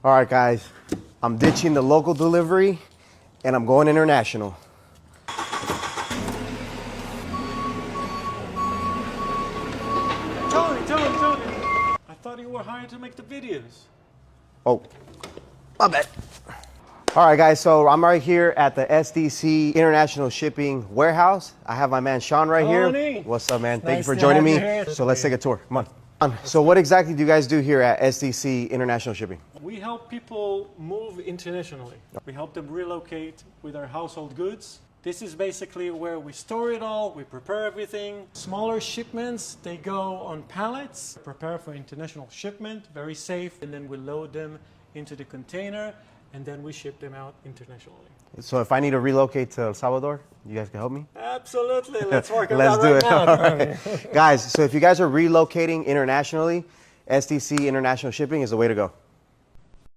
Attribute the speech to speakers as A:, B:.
A: All right, guys, I'm ditching the local delivery and I'm going international.
B: Tony. I thought you were hired to make the videos.
A: Oh, my bad. All right, guys, so I'm right here at the SDC International Shipping warehouse. I have my man Sean right here. What's up, man? Thank you for joining me. So let's take a tour. Come on. So what exactly do you guys do here at SDC International Shipping?
B: We help people move internationally. We help them relocate with our household goods. This is basically where we store it all, we prepare everything. Smaller shipments, they go on pallets, prepare for international shipment, very safe, and then we load them into the container, and then we ship them out internationally.
A: So if I need to relocate to El Salvador, you guys can help me?
B: Absolutely, let's work on
A: Let's
B: that
A: do
B: right
A: it.
B: now.
A: Guys, so if you guys are relocating internationally, SDC International Shipping is the way to go.